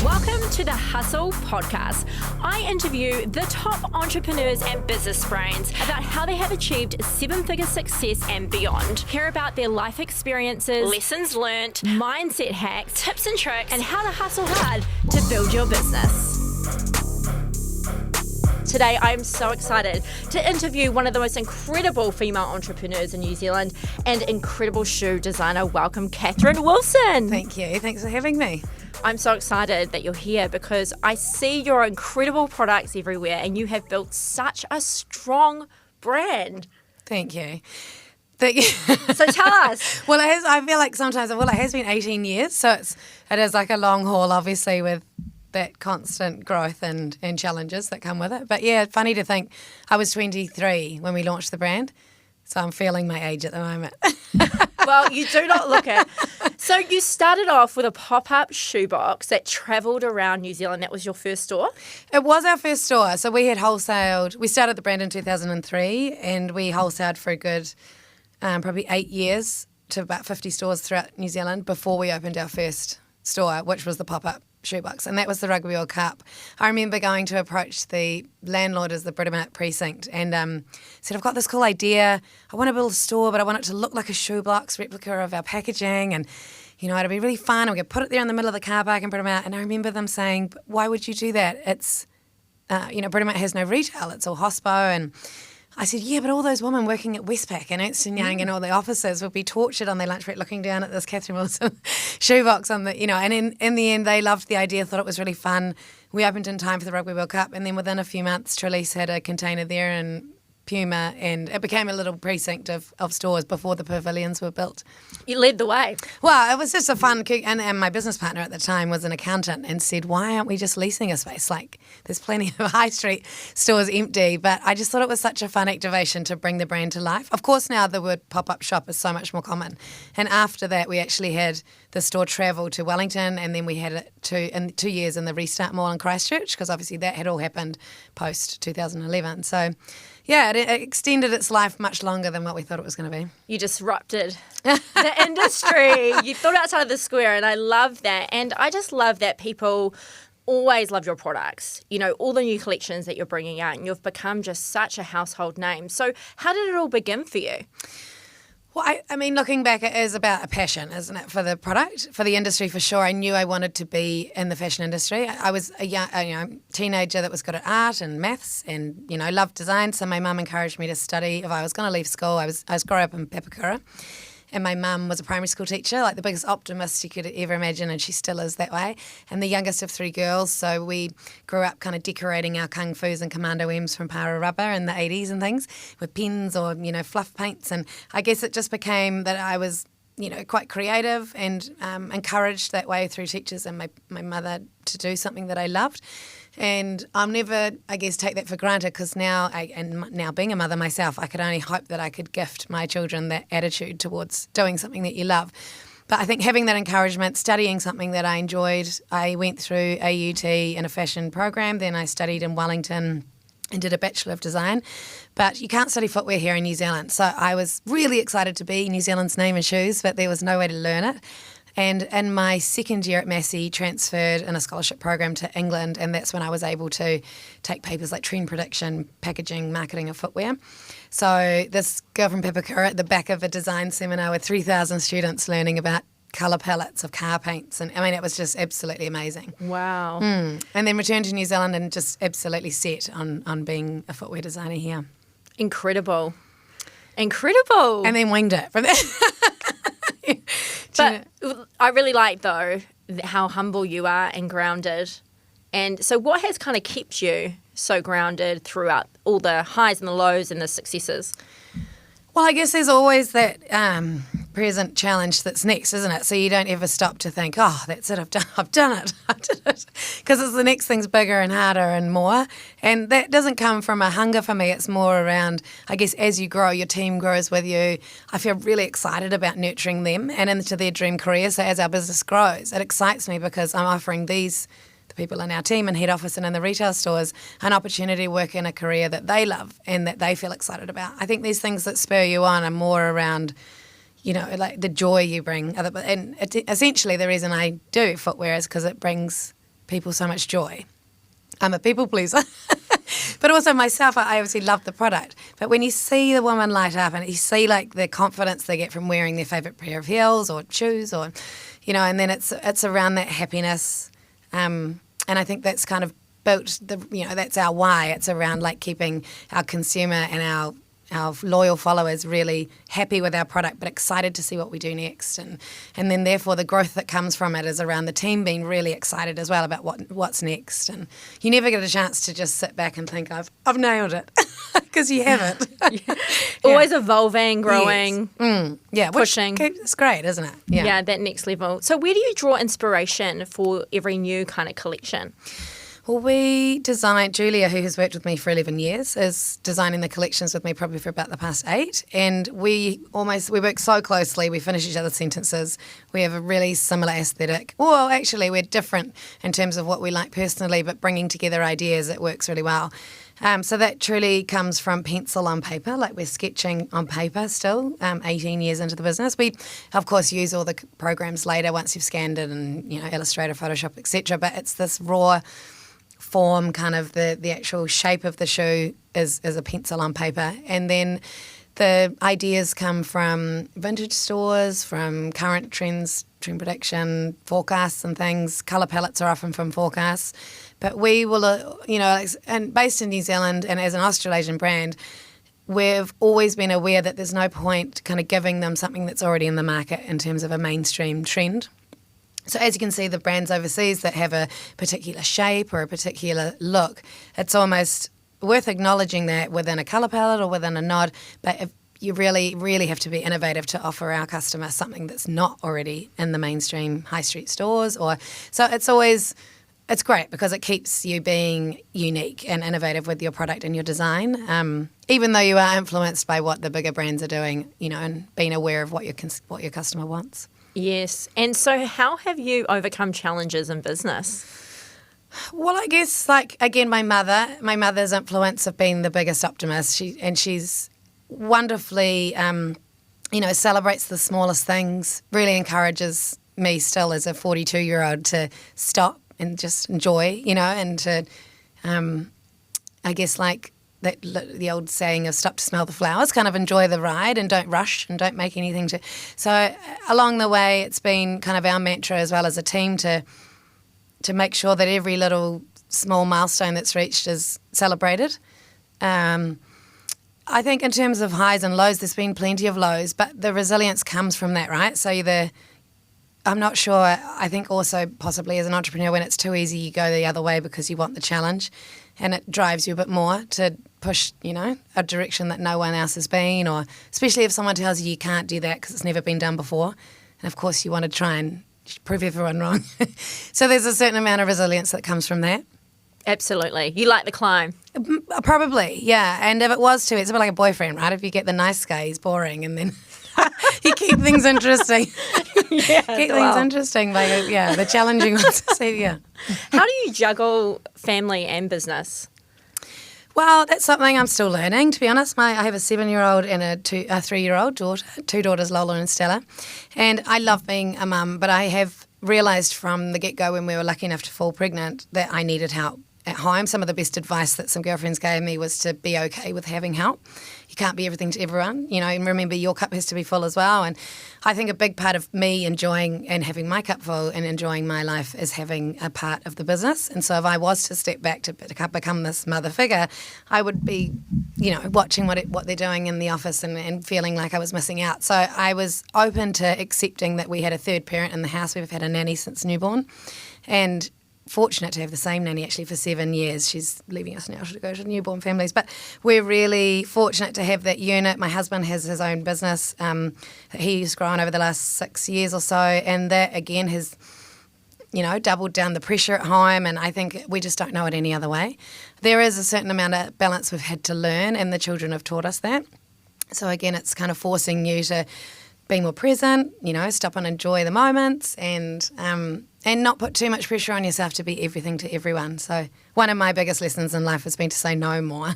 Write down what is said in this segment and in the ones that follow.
Welcome to the Hustle Podcast. I interview the top entrepreneurs and business brains about how they have achieved seven-figure success and beyond. Hear about their life experiences, lessons learnt, mindset hacks, tips and tricks, and how to hustle hard to build your business. Today, I'm so excited to interview one of the most incredible female entrepreneurs in New Zealand and incredible shoe designer. Welcome, Kathyrn Wilson. Thank you. Thanks for having me. I'm so excited that you're here because I see your incredible products everywhere and you have built such a strong brand. Thank you. So tell us. Well, I feel like sometimes, it has been 18 years, so it is like a long haul, obviously, with that constant growth and challenges that come with it. But yeah, funny to think I was 23 when we launched the brand, so I'm feeling my age at the moment. Well, you do not look it. So you started off with a pop-up shoebox that travelled around New Zealand. That was your first store? It was our first store. So we had wholesaled. We started the brand in 2003 and we wholesaled for a good probably 8 years to about 50 stores throughout New Zealand before we opened our first store, which was the pop-up shoebox, and that was the Rugby World Cup. I remember going to approach the landlord as the Britomart precinct and said, I've got this cool idea. I want to build a store, but I want it to look like a shoebox replica of our packaging, and it'll be really fun. We could put it there in the middle of the car park in Britomart. And I remember them saying, why would you do that? It's, Britomart has no retail. It's all hospo. And I said, yeah, but all those women working at Westpac and Ernst & Young and all the officers would be tortured on their lunch break looking down at this Kathyrn Wilson shoebox on the, and in the end they loved the idea, thought it was really fun. We opened in time for the Rugby World Cup, and then within a few months Trelise had a container there in Puma, and it became a little precinct of stores before the pavilions were built. You led the way. Well, it was just a fun, and my business partner at the time was an accountant and said, why aren't we just leasing a space? Like, there's plenty of high street stores empty, but I just thought it was such a fun activation to bring the brand to life. Of course, now the word pop-up shop is so much more common, and after that we actually had the store travel to Wellington, and then we had it in 2 years in the Restart Mall in Christchurch, because obviously that had all happened post 2011. So yeah, it extended its life much longer than what we thought it was going to be. You disrupted the industry. You thought outside of the square, and I love that. And I just love that people always love your products. All the new collections that you're bringing out, and you've become just such a household name. So how did it all begin for you? Well, I mean, looking back, it is about a passion, isn't it, for the product, for the industry, for sure. I knew I wanted to be in the fashion industry. I was a young, teenager that was good at art and maths and, loved design. So my mum encouraged me to study. If I was going to leave school, I was growing up in Papakura. And my mum was a primary school teacher, like the biggest optimist you could ever imagine, and she still is that way. And the youngest of three girls, so we grew up kind of decorating our kung fus and commando M's from Para Rubber in the 80s and things with pens or, fluff paints. And I guess it just became that I was, quite creative and encouraged that way through teachers and my mother to do something that I loved. And I'll never, I guess, take that for granted, because now being a mother myself, I could only hope that I could gift my children that attitude towards doing something that you love. But I think having that encouragement, studying something that I enjoyed, I went through AUT in a fashion program, then I studied in Wellington and did a Bachelor of Design. But you can't study footwear here in New Zealand. So I was really excited to be New Zealand's name in shoes, but there was no way to learn it. And in my second year at Massey, transferred in a scholarship program to England, and that's when I was able to take papers like trend prediction, packaging, marketing of footwear. So this girl from Papakura at the back of a design seminar with 3,000 students learning about colour palettes of car paints, and I mean, it was just absolutely amazing. Wow. And then returned to New Zealand and just absolutely set on being a footwear designer here. Incredible. And then winged it from there. But I really like, though, how humble you are and grounded. And so what has kind of kept you so grounded throughout all the highs and the lows and the successes? Well, I guess there's always that present challenge that's next, isn't it? So you don't ever stop to think, oh, that's it, I've done it. Because it's the next thing's bigger and harder and more. And that doesn't come from a hunger for me. It's more around, I guess, as you grow, your team grows with you. I feel really excited about nurturing them and into their dream career. So as our business grows, it excites me because I'm offering the people in our team and head office and in the retail stores an opportunity to work in a career that they love and that they feel excited about. I think these things that spur you on are more around, like the joy you bring. And essentially the reason I do footwear is because it brings people so much joy. I'm a people pleaser. But also myself, I obviously love the product. But when you see the woman light up and you see like the confidence they get from wearing their favourite pair of heels or shoes or, and then it's around that happiness. And I think that's kind of built, that's our why. It's around like keeping our consumer and our loyal followers really happy with our product but excited to see what we do next, and then therefore the growth that comes from it is around the team being really excited as well about what's next. And you never get a chance to just sit back and think I've nailed it, because you haven't. Always evolving, growing, pushing. It's great, isn't it? Yeah, that next level. So where do you draw inspiration for every new kind of collection? Well, Julia, who has worked with me for 11 years, is designing the collections with me probably for about the past 8. And we work so closely, we finish each other's sentences. We have a really similar aesthetic. Well, actually, we're different in terms of what we like personally, but bringing together ideas, it works really well. So that truly comes from pencil on paper, like we're sketching on paper still, 18 years into the business. We, of course, use all the programs later once you've scanned it and, Illustrator, Photoshop, etc. But it's this raw form, kind of the actual shape of the shoe is a pencil on paper. And then the ideas come from vintage stores, from current trends, trend prediction, forecasts and things. Colour palettes are often from forecasts. But we will, and based in New Zealand and as an Australasian brand, we've always been aware that there's no point kind of giving them something that's already in the market in terms of a mainstream trend. So as you can see, the brands overseas that have a particular shape or a particular look, it's almost worth acknowledging that within a colour palette or within a nod, but if you really, really have to be innovative to offer our customer something that's not already in the mainstream high street stores. So it's great because it keeps you being unique and innovative with your product and your design, even though you are influenced by what the bigger brands are doing, and being aware of what your customer wants. Yes. And so how have you overcome challenges in business? Well, I guess, again, my mother's influence of being the biggest optimist. She's wonderfully, celebrates the smallest things, really encourages me still as a 42-year-old to stop and just enjoy, and to, I guess, the old saying of stop to smell the flowers, kind of enjoy the ride and don't rush and don't make anything to... So along the way, it's been kind of our mantra as well as a team to make sure that every little small milestone that's reached is celebrated. I think in terms of highs and lows, there's been plenty of lows, but the resilience comes from that, right? So I'm not sure, I think also possibly as an entrepreneur, when it's too easy, you go the other way because you want the challenge. And it drives you a bit more to push, a direction that no one else has been, or especially if someone tells you can't do that because it's never been done before. And of course you want to try and prove everyone wrong. So there's a certain amount of resilience that comes from that. Absolutely. You like the climb? Probably, yeah. And if it was too, it's a bit like a boyfriend, right? If you get the nice guy, he's boring, and then you keep things interesting. Things interesting by the challenging ones. So, yeah. How do you juggle family and business? Well, that's something I'm still learning, to be honest. I have a 7-year-old and a 3-year-old daughter, 2 daughters, Lola and Stella. And I love being a mum, but I have realised from the get-go when we were lucky enough to fall pregnant that I needed help at home. Some of the best advice that some girlfriends gave me was to be okay with having help. You can't be everything to everyone, and remember your cup has to be full as well. And I think a big part of me enjoying and having my cup full and enjoying my life is having a part of the business. And so if I was to step back to become this mother figure, I would be, watching what they're doing in the office and feeling like I was missing out. So I was open to accepting that we had a third parent in the house. We've had a nanny since newborn, and fortunate to have the same nanny actually for 7 years. She's leaving us now to go to newborn families. But we're really fortunate to have that unit. My husband has his own business that he's grown over the last 6 years or so, and that again has, doubled down the pressure at home, and I think we just don't know it any other way. There is a certain amount of balance we've had to learn, and the children have taught us that. So again, it's kind of forcing you to be more present, stop and enjoy the moments, and not put too mujust pressure on yourself to be everything to everyone. So one of my biggest lessons in life has been to say no more.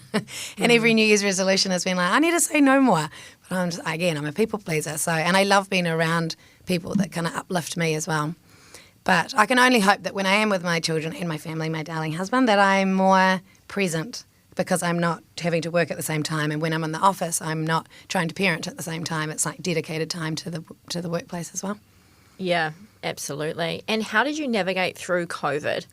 And every New Year's resolution has been like, I need to say no more. But I'm a people pleaser. And I love being around people that kind of uplift me as well. But I can only hope that when I am with my children and my family, my darling husband, that I'm more present because I'm not having to work at the same time. And when I'm in the office, I'm not trying to parent at the same time. It's like dedicated time to the workplace as well. Yeah, absolutely. And how did you navigate through COVID?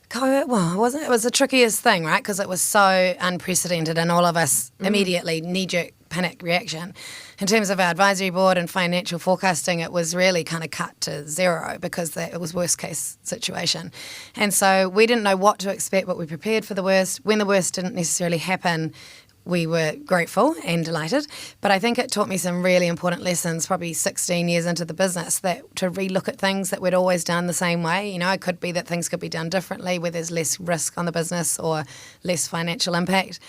COVID, well, it was the trickiest thing, right? Because it was so unprecedented and all of us immediately knee-jerk panic reaction. In terms of our advisory board and financial forecasting, it was really kind of cut to zero because it was worst case situation. And so we didn't know what to expect, but we prepared for the worst. When the worst didn't necessarily happen, we were grateful and delighted. But I think it taught me some really important lessons, probably 16 years into the business, that to relook at things that we'd always done the same way. You know, it could be that things could be done differently where there's less risk on the business or less financial impact.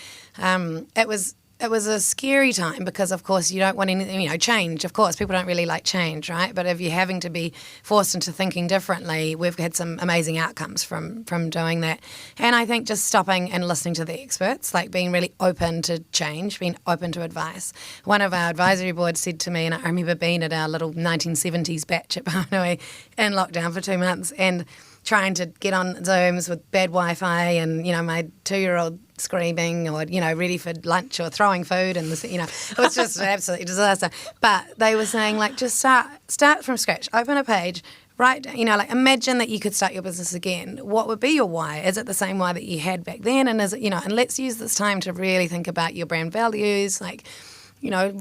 It was a scary time because, of course, you don't want anything, change. Of course, people don't really like change, right? But if you're having to be forced into thinking differently, we've had some amazing outcomes from doing that. And I think just stopping and listening to the experts, like being really open to change, being open to advice. One of our advisory board said to me, and I remember being at our little 1970s batch at Paranui in lockdown for 2 months and trying to get on Zooms with bad Wi-Fi and, my 2-year-old screaming or, ready for lunch or throwing food and, it was just an absolute disaster. But they were saying, just start from scratch, open a page, write, imagine that you could start your business again. What would be your why? Is it the same why that you had back then? And is it, and let's use this time to really think about your brand values,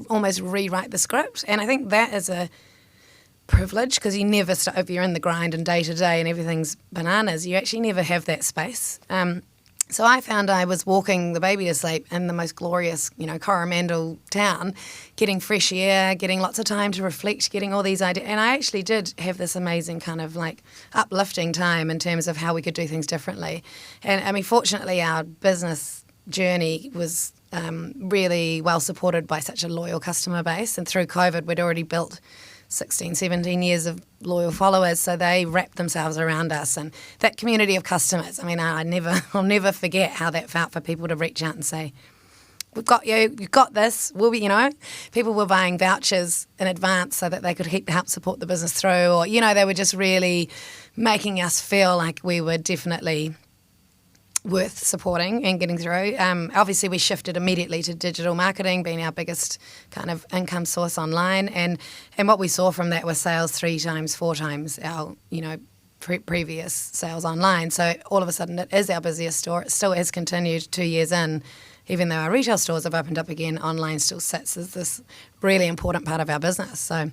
almost rewrite the script. And I think that is a privilege because you never start, if you're in the grind and day to day and everything's bananas, you actually never have that space. So I found I was walking the baby to sleep in the most glorious, Coromandel town, getting fresh air, getting lots of time to reflect, getting all these ideas. And I actually did have this amazing kind of uplifting time in terms of how we could do things differently. And I mean, fortunately, our business journey was really well supported by such a loyal customer base. And through COVID, we'd already built 16, 17 years of loyal followers, so they wrapped themselves around us. And that community of customers, I mean, I'll never forget how that felt for people to reach out and say, we've got you, you've got this, we'll be, people were buying vouchers in advance so that they could help support the business through, or, they were just really making us feel like we were definitely worth supporting and getting through. Obviously, we shifted immediately to digital marketing being our biggest kind of income source online, and what we saw from that was sales 3 times, 4 times our previous sales online. So all of a sudden, it is our busiest store. It still has continued 2 years in, even though our retail stores have opened up again. Online still sits as this really important part of our business. So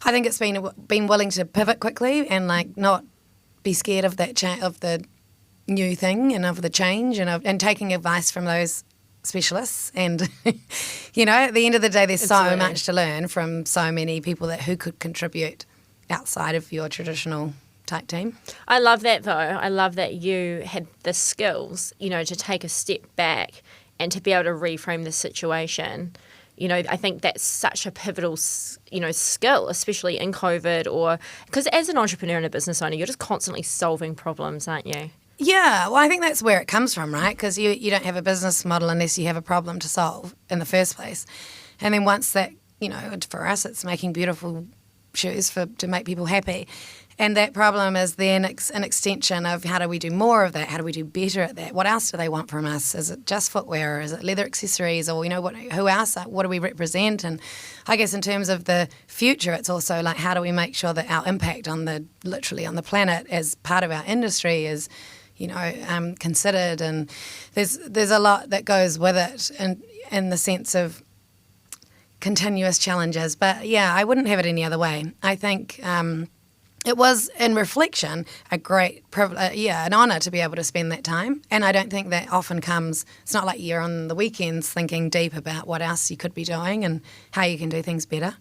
I think it's been willing to pivot quickly and not be scared of that of the new thing and of the change and taking advice from those specialists. And, at the end of the day, there's so much to learn from so many people who could contribute outside of your traditional type team. I love that, though. I love that you had the skills, to take a step back and to be able to reframe the situation. I think that's such a pivotal, skill, especially in COVID, or because as an entrepreneur and a business owner, you're just constantly solving problems, aren't you? Yeah, well, I think that's where it comes from, right? Because you don't have a business model unless you have a problem to solve in the first place. And then once that, for us, it's making beautiful shoes to make people happy. And that problem is then an extension of how do we do more of that? How do we do better at that? What else do they want from us? Is it just footwear? Or is it leather accessories? Or, who else? What do we represent? And I guess in terms of the future, it's also how do we make sure that our impact literally on the planet as part of our industry is considered, and there's a lot that goes with it in the sense of continuous challenges. But yeah, I wouldn't have it any other way. I think it was, in reflection, a great privilege, an honour to be able to spend that time. And I don't think that often comes. It's not like you're on the weekends thinking deep about what else you could be doing and how you can do things better.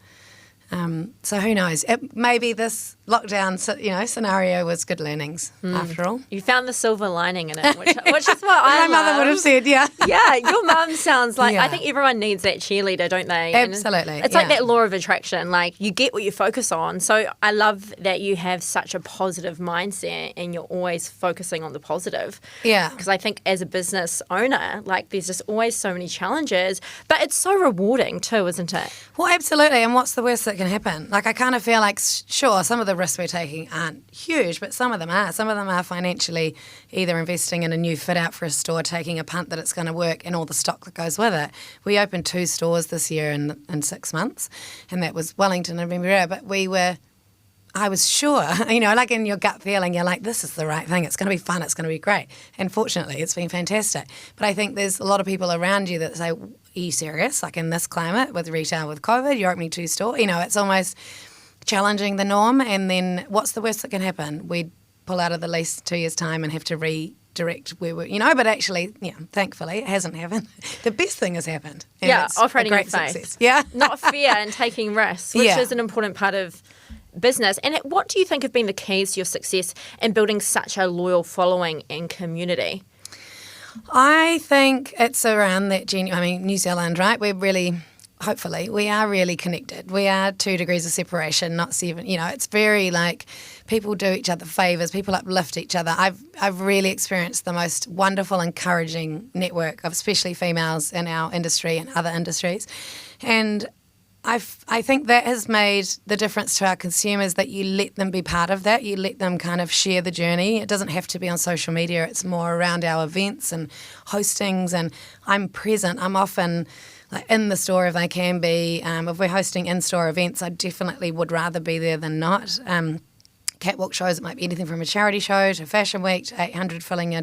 So who knows? Maybe this lockdown, scenario was good learnings after all. You found the silver lining in it, which is what I My mother would have said, yeah. Yeah, your mum sounds like, I think everyone needs that cheerleader, don't they? Absolutely. And it's like that law of attraction, you get what you focus on. So I love that you have such a positive mindset and you're always focusing on the positive. Yeah. Because I think as a business owner, there's just always so many challenges, but it's so rewarding too, isn't it? Well, absolutely. And what's the worst that can happen. Like, I kind of feel like, sure, some of the risks we're taking aren't huge, but some of them are. Some of them are financially either investing in a new fit out for a store, taking a punt that it's going to work, and all the stock that goes with it. We opened 2 stores this year in 6 months, and that was Wellington and Remuera, but I was sure, like in your gut feeling, you're like, this is the right thing. It's going to be fun. It's going to be great. And fortunately, it's been fantastic. But I think there's a lot of people around you that say, are you serious? Like, in this climate with retail, with COVID, you're opening 2 stores. It's almost challenging the norm. And then what's the worst that can happen? We pull out of the lease 2 years' time and have to redirect where we're, but actually, thankfully, it hasn't happened. The best thing has happened. And it's operating a great in faith. success. Yeah. Not fear and taking risks, which is an important part of business. And what do you think have been the keys to your success in building such a loyal following and community? I think it's around that New Zealand, right? Hopefully, we are really connected. We are 2 degrees of separation, not 7. It's very like people do each other favours, people uplift each other. I've really experienced the most wonderful, encouraging network of especially females in our industry and other industries. And I think that has made the difference to our consumers, that you let them be part of that. You let them kind of share the journey. It doesn't have to be on social media. It's more around our events and hostings, and I'm present. I'm often in the store if I can be. If we're hosting in-store events, I definitely would rather be there than not. Catwalk shows, it might be anything from a charity show to Fashion Week to 800 filling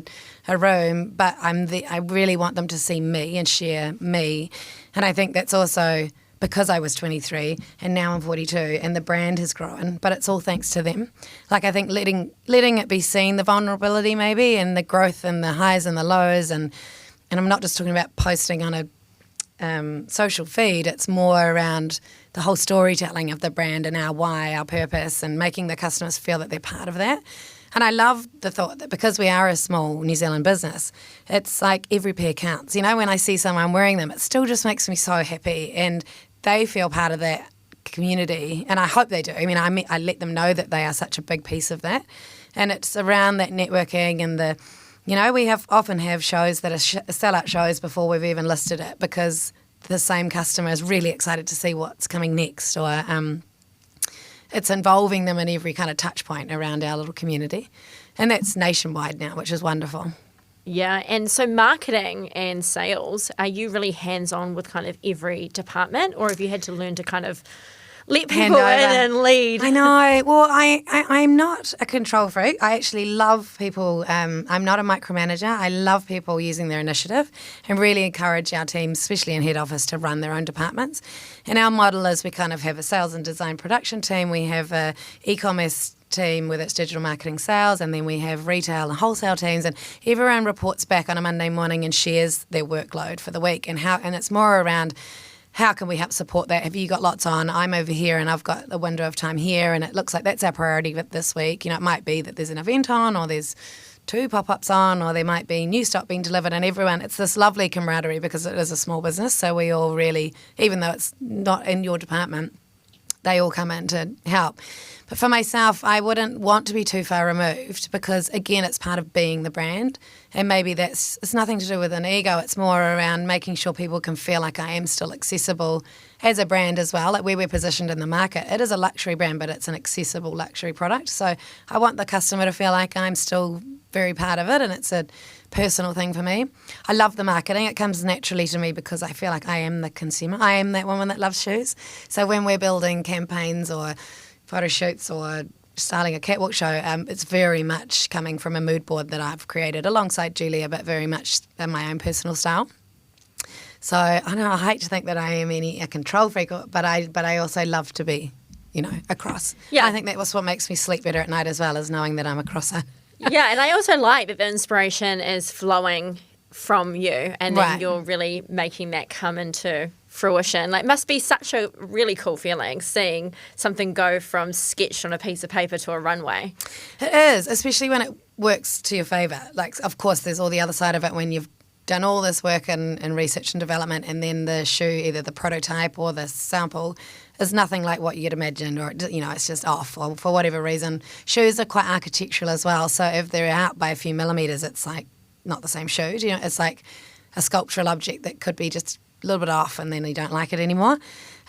a room, but I really want them to see me and share me. And I think that's also because I was 23 and now I'm 42 and the brand has grown, but it's all thanks to them. Like, I think letting it be seen, the vulnerability maybe, and the growth and the highs and the lows, and I'm not just talking about posting on a social feed, it's more around the whole storytelling of the brand and our why, our purpose, and making the customers feel that they're part of that. And I love the thought that because we are a small New Zealand business, it's like every pair counts. When I see someone wearing them, it still just makes me so happy, and they feel part of that community, and I hope they do. I let them know that they are such a big piece of that, and it's around that networking and we often have shows that are sellout shows before we've even listed it, because the same customer is really excited to see what's coming next, or it's involving them in every kind of touch point around our little community, and that's nationwide now, which is wonderful. Yeah, and so marketing and sales, are you really hands-on with kind of every department, or have you had to learn to kind of let people in and lead? I know. Well, I'm not a control freak. I actually love people. I'm not a micromanager. I love people using their initiative and really encourage our teams, especially in head office, to run their own departments. And our model is we kind of have a sales and design production team. We have a e-commerce team with its digital marketing sales, and then we have retail and wholesale teams, and everyone reports back on a Monday morning and shares their workload for the week, and it's more around how can we help support that. Have you got lots on? I'm over here and I've got a window of time here, and it looks like that's our priority this week. It might be that there's an event on, or there's 2 pop-ups on, or there might be new stock being delivered, and everyone, it's this lovely camaraderie because it is a small business, so we all really, even though it's not in your department, they all come in to help. But for myself, I wouldn't want to be too far removed because, again, it's part of being the brand. And maybe it's nothing to do with an ego. It's more around making sure people can feel like I am still accessible as a brand as well, like where we're positioned in the market. It is a luxury brand, but it's an accessible luxury product. So I want the customer to feel like I'm still very part of it, and it's a personal thing for me. I love the marketing. It comes naturally to me because I feel like I am the consumer. I am that woman that loves shoes. So when we're building campaigns or photo shoots or styling a catwalk show, it's very much coming from a mood board that I've created alongside Julia, but very much in my own personal style. So I know I hate to think that I am a control freak, but I also love to be, across. Yeah, I think that was what makes me sleep better at night as well, is knowing that I'm a crosser. Yeah, and I also like that the inspiration is flowing from you, and then you're really making that come into fruition. Like, it must be such a really cool feeling seeing something go from sketched on a piece of paper to a runway. It is, especially when it works to your favour. Like, of course, there's all the other side of it when you've done all this work in research and development, and then the shoe, either the prototype or the sample, is nothing like what you'd imagined, or it's just off, or for whatever reason. Shoes are quite architectural as well, so if they're out by a few millimetres, it's like not the same shoe. It's like a sculptural object that could be just a little bit off, and then you don't like it anymore.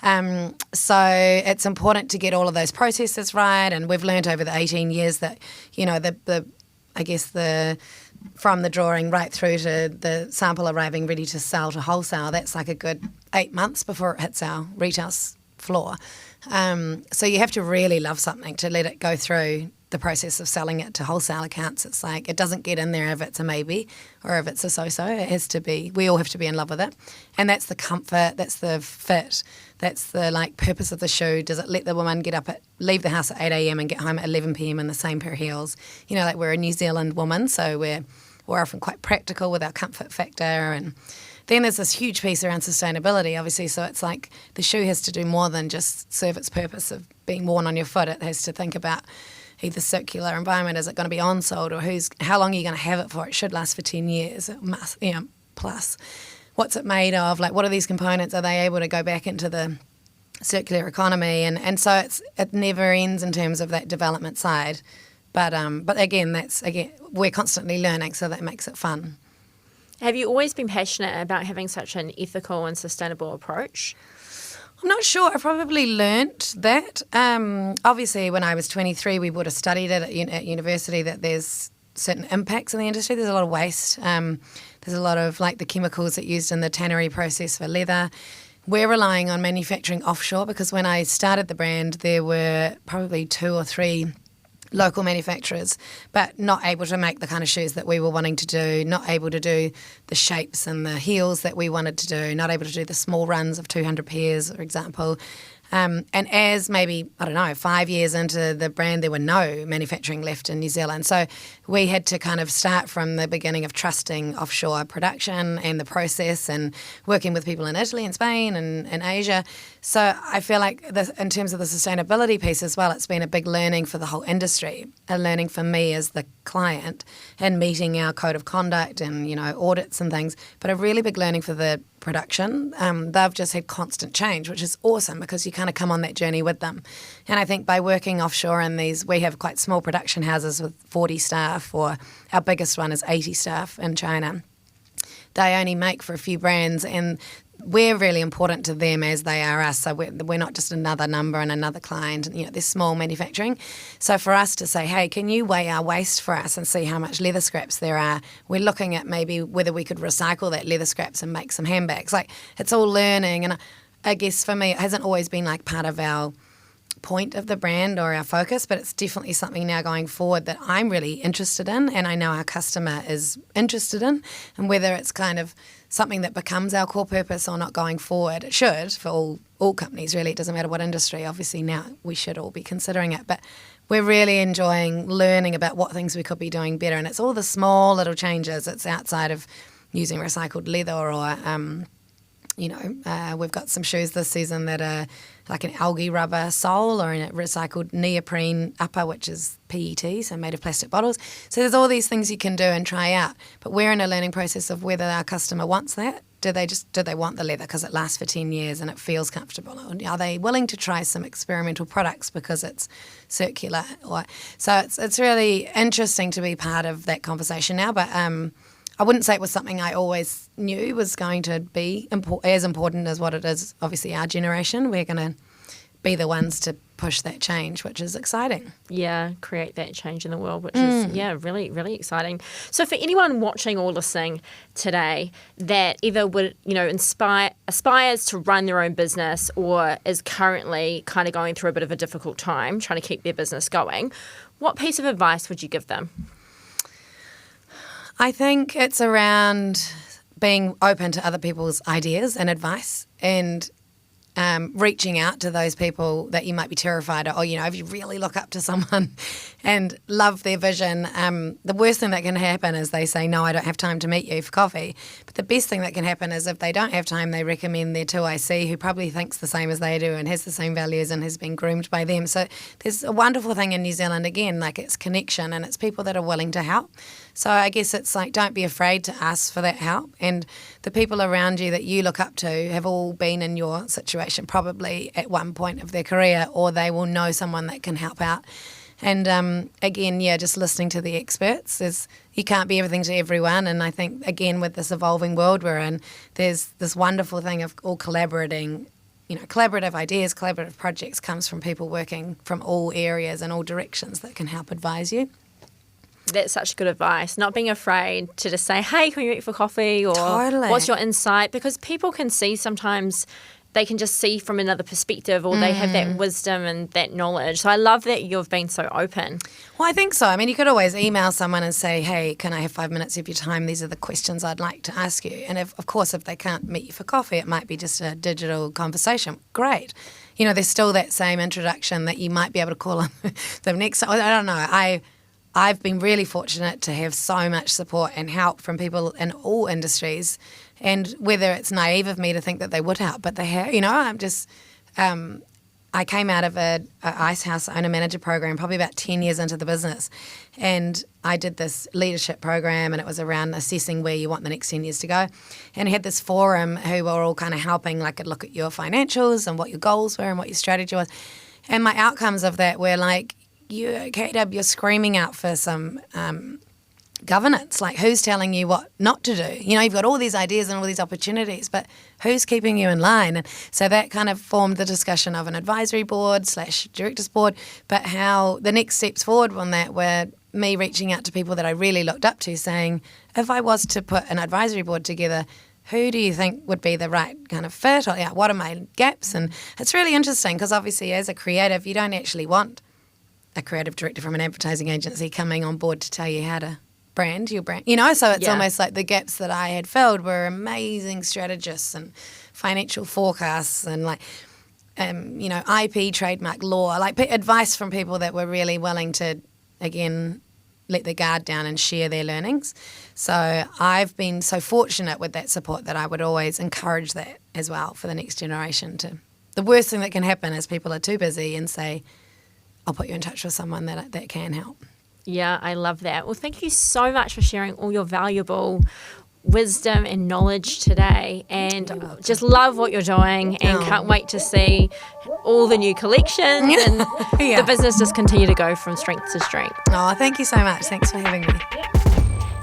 So it's important to get all of those processes right, and we've learned over the 18 years that, from the drawing right through to the sample arriving ready to sell to wholesale, that's like a good 8 months before it hits our retail floor. So you have to really love something to let it go through the process of selling it to wholesale accounts. It's like it doesn't get in there if it's a maybe or if it's a so-so. It has to be, we all have to be in love with it. And that's the comfort, that's the fit, that's the purpose of the shoe. Does it let the woman leave the house at 8 a.m. and get home at 11 p.m. in the same pair of heels? We're a New Zealand woman, so we're often quite practical with our comfort factor. And then there's this huge piece around sustainability, obviously. So it's like the shoe has to do more than just serve its purpose of being worn on your foot. It has to think about either circular environment, is it going to be on-sold, or how long are you going to have it for? It should last for 10 years, it must, plus. What's it made of? What are these components? Are they able to go back into the circular economy? And so it never ends in terms of that development side. But again, we're constantly learning, so that makes it fun. Have you always been passionate about having such an ethical and sustainable approach? I'm not sure. I probably learnt that. Obviously, when I was 23, we would have studied it at university, that there's certain impacts in the industry. There's a lot of waste. There's a lot of the chemicals that are used in the tannery process for leather. We're relying on manufacturing offshore, because when I started the brand, there were probably 2 or 3 local manufacturers, but not able to make the kind of shoes that we were wanting to do, not able to do the shapes and the heels that we wanted to do, not able to do the small runs of 200 pairs, for example. And as maybe, 5 years into the brand, there were no manufacturing left in New Zealand. So we had to kind of start from the beginning of trusting offshore production and the process, and working with people in Italy and Spain and Asia. So I feel like in terms of the sustainability piece as well, it's been a big learning for the whole industry, a learning for me as the client, and meeting our code of conduct and, audits and things, but a really big learning for the production. They've just had constant change, which is awesome, because you kind of come on that journey with them. And I think by working offshore in we have quite small production houses with 40 staff, or our biggest one is 80 staff in China. They only make for a few brands, and we're really important to them as they are us. So we're not just another number and another client. They're small manufacturing. So for us to say, hey, can you weigh our waste for us and see how much leather scraps there are? We're looking at maybe whether we could recycle that leather scraps and make some handbags. It's all learning. And I guess for me, it hasn't always been part of our point of the brand or our focus, but it's definitely something now going forward that I'm really interested in, and I know our customer is interested in. And whether it's kind of something that becomes our core purpose or not going forward, it should for all companies, really. It doesn't matter what industry. Obviously now we should all be considering it, but we're really enjoying learning about what things we could be doing better. And it's all the small little changes. It's outside of using recycled leather, or we've got some shoes this season that are like an algae rubber sole, or a recycled neoprene upper, which is PET, so made of plastic bottles. So there's all these things you can do and try out. But we're in a learning process of whether our customer wants that. Do they want the leather because it lasts for 10 years and it feels comfortable? Or are they willing to try some experimental products because it's circular? So it's really interesting to be part of that conversation now. But I wouldn't say it was something I always knew was going to be as important as what it is. Obviously, our generation, we're going to be the ones to push that change, which is exciting. Yeah, create that change in the world, which is, really, really exciting. So for anyone watching or listening today that either would, aspires to run their own business, or is currently kind of going through a bit of a difficult time trying to keep their business going, what piece of advice would you give them? I think it's around being open to other people's ideas and advice, and reaching out to those people that you might be terrified of, or, if you really look up to someone and love their vision, the worst thing that can happen is they say, no, I don't have time to meet you for coffee. But the best thing that can happen is if they don't have time, they recommend their 2IC, who probably thinks the same as they do and has the same values and has been groomed by them. So there's a wonderful thing in New Zealand, again, it's connection, and it's people that are willing to help. So I guess it's don't be afraid to ask for that help. And the people around you that you look up to have all been in your situation probably at one point of their career, or they will know someone that can help out. And again, just listening to the experts. You can't be everything to everyone. And I think, again, with this evolving world we're in, there's this wonderful thing of all collaborating collaborative ideas, collaborative projects comes from people working from all areas and all directions that can help advise you. That's such good advice. Not being afraid to just say, hey, can we meet for coffee? Or Totally. What's your insight? Because people can see sometimes, they can just see from another perspective, or they have that wisdom and that knowledge. So I love that you've been so open. Well, I think so. I mean, you could always email someone and say, hey, can I have 5 minutes of your time? These are the questions I'd like to ask you. And of course, if they can't meet you for coffee, it might be just a digital conversation. Great. There's still that same introduction that you might be able to call on them next time. I don't know. I've been really fortunate to have so much support and help from people in all industries, and whether it's naive of me to think that they would help, but they have. I came out of a ice house owner-manager program probably about 10 years into the business, and I did this leadership program, and it was around assessing where you want the next 10 years to go, and I had this forum who were all kind of helping, like, look at your financials and what your goals were and what your strategy was, and my outcomes of that were like, you're screaming out for some governance. Like, who's telling you what not to do? You've got all these ideas and all these opportunities, but who's keeping you in line? And so that kind of formed the discussion of an advisory board / directors board, but how the next steps forward on that were me reaching out to people that I really looked up to, saying, if I was to put an advisory board together, who do you think would be the right kind of fit? Or, what are my gaps? And it's really interesting because obviously as a creative, you don't actually want a creative director from an advertising agency coming on board to tell you how to brand your brand. So it's almost like the gaps that I had filled were amazing strategists and financial forecasts and IP, trademark law, advice from people that were really willing to, again, let their guard down and share their learnings. So I've been so fortunate with that support that I would always encourage that as well for the next generation. The worst thing that can happen is people are too busy and say, I'll put you in touch with someone that can help. Yeah, I love that. Well, thank you so much for sharing all your valuable wisdom and knowledge today, and just love what you're doing and can't wait to see all the new collections and the business just continue to go from strength to strength. Oh, thank you so much. Thanks for having me.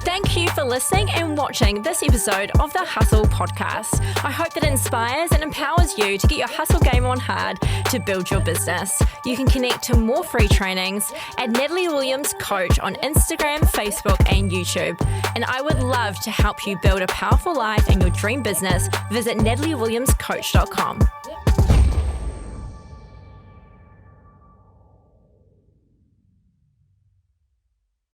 Thank you for listening and watching this episode of the Hustle Podcast. I hope that it inspires and empowers you to get your hustle game on hard to build your business. You can connect to more free trainings at Natalie Williams Coach on Instagram, Facebook, and YouTube. And I would love to help you build a powerful life and your dream business. Visit nataliewilliamscoach.com.